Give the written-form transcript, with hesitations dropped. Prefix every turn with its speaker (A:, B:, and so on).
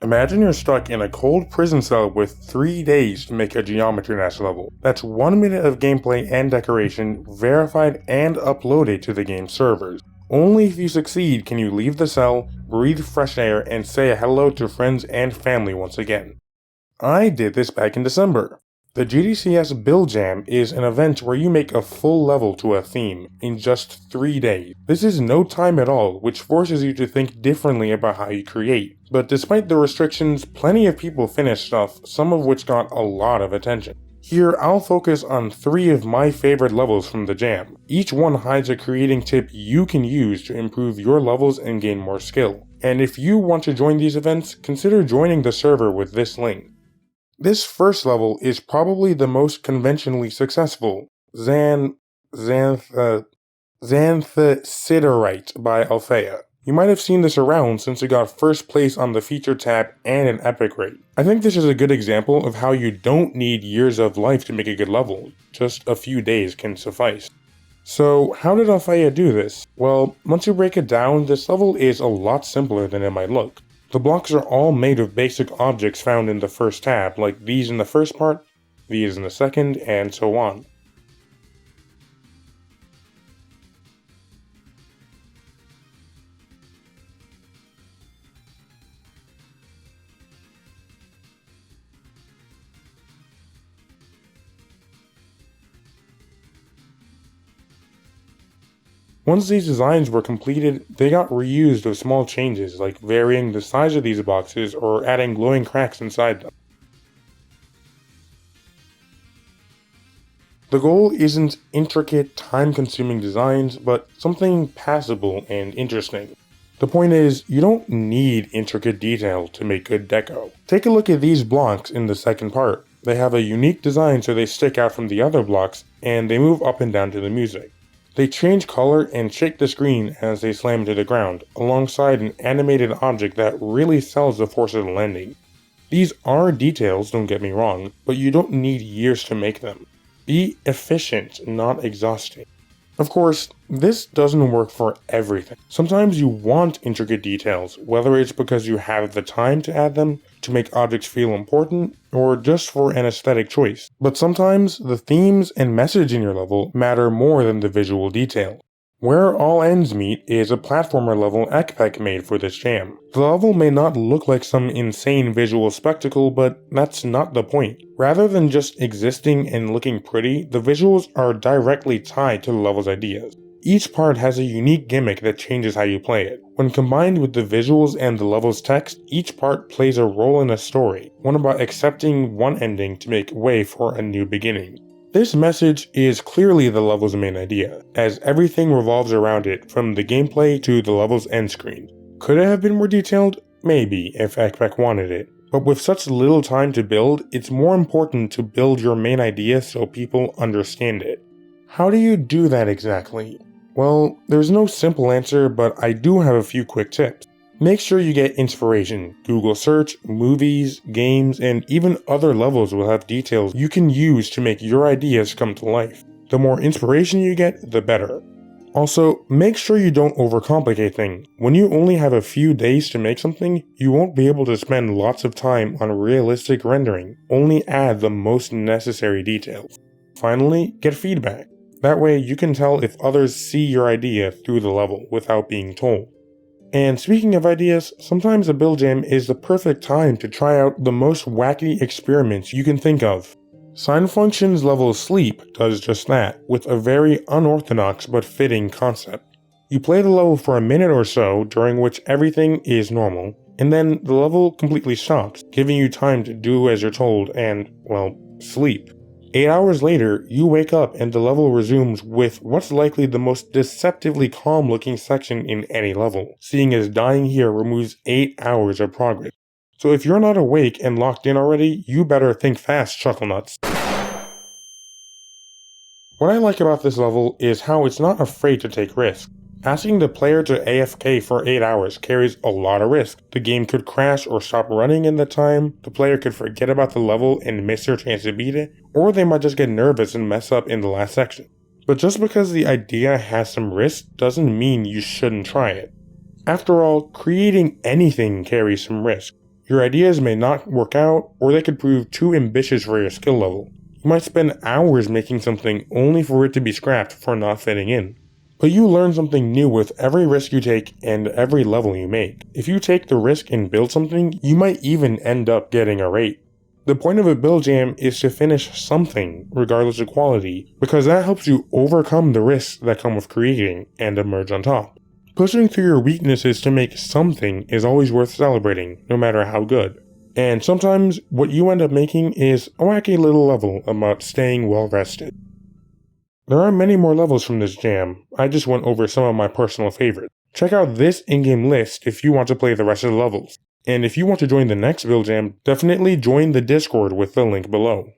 A: Imagine you're stuck in a cold prison cell with 3 days to make a Geometry Dash level. That's 1 minute of gameplay and decoration, verified and uploaded to the game's servers. Only if you succeed can you leave the cell, breathe fresh air, and say hello to friends and family once again. I did this back in December. The GDCS Build Jam is an event where you make a full level to a theme in just 3 days. This is no time at all, which forces you to think differently about how you create. But despite the restrictions, plenty of people finished stuff, some of which got a lot of attention. Here, I'll focus on 3 of my favorite levels from the jam. Each one hides a creating tip you can use to improve your levels and gain more skill. And if you want to join these events, consider joining the server with this link. This first level is probably the most conventionally successful, Xanthesiderite by Alpheia. You might have seen this around since it got first place on the feature tab and an Ekpek rate. I think this is a good example of how you don't need years of life to make a good level, just a few days can suffice. So how did Alpheia do this? Well, once you break it down, this level is a lot simpler than it might look. The blocks are all made of basic objects found in the first tab, like these in the first part, these in the second, and so on. Once these designs were completed, they got reused with small changes like varying the size of these boxes or adding glowing cracks inside them. The goal isn't intricate, time-consuming designs, but something passable and interesting. The point is, you don't need intricate detail to make good deco. Take a look at these blocks in the second part. They have a unique design so they stick out from the other blocks, and they move up and down to the music. They change color and shake the screen as they slam into the ground, alongside an animated object that really sells the force of the landing. These are details, don't get me wrong, but you don't need years to make them. Be efficient, not exhausting. Of course, this doesn't work for everything. Sometimes you want intricate details, whether it's because you have the time to add them, to make objects feel important, or just for an aesthetic choice. But sometimes, the themes and message in your level matter more than the visual detail. Where All Ends Meet is a platformer level Ekpek made for this jam. The level may not look like some insane visual spectacle, but that's not the point. Rather than just existing and looking pretty, the visuals are directly tied to the level's ideas. Each part has a unique gimmick that changes how you play it. When combined with the visuals and the level's text, each part plays a role in a story, one about accepting one ending to make way for a new beginning. This message is clearly the level's main idea, as everything revolves around it, from the gameplay to the level's end screen. Could it have been more detailed? Maybe, if Ekpek wanted it. But with such little time to build, it's more important to build your main idea so people understand it. How do you do that exactly? Well, there's no simple answer, but I do have a few quick tips. Make sure you get inspiration. Google search, movies, games, and even other levels will have details you can use to make your ideas come to life. The more inspiration you get, the better. Also, make sure you don't overcomplicate things. When you only have a few days to make something, you won't be able to spend lots of time on realistic rendering. Only add the most necessary details. Finally, get feedback. That way you can tell if others see your idea through the level without being told. And speaking of ideas, sometimes a build jam is the perfect time to try out the most wacky experiments you can think of. SineFunction's level Sleep does just that, with a very unorthodox but fitting concept. You play the level for a minute or so, during which everything is normal, and then the level completely stops, giving you time to do as you're told and, well, sleep. 8 hours later, you wake up and the level resumes with what's likely the most deceptively calm looking section in any level, seeing as dying here removes 8 hours of progress. So if you're not awake and locked in already, you better think fast, chucklenuts. What I like about this level is how it's not afraid to take risks. Asking the player to AFK for 8 hours carries a lot of risk. The game could crash or stop running in that time, the player could forget about the level and miss their chance to beat it, or they might just get nervous and mess up in the last section. But just because the idea has some risk doesn't mean you shouldn't try it. After all, creating anything carries some risk. Your ideas may not work out, or they could prove too ambitious for your skill level. You might spend hours making something only for it to be scrapped for not fitting in. But you learn something new with every risk you take and every level you make. If you take the risk and build something, you might even end up getting a rate. The point of a build jam is to finish something, regardless of quality, because that helps you overcome the risks that come with creating and emerge on top. Pushing through your weaknesses to make something is always worth celebrating, no matter how good. And sometimes, what you end up making is a wacky little level about staying well rested. There are many more levels from this jam. I just went over some of my personal favorites. Check out this in-game list if you want to play the rest of the levels. And if you want to join the next build jam, definitely join the Discord with the link below.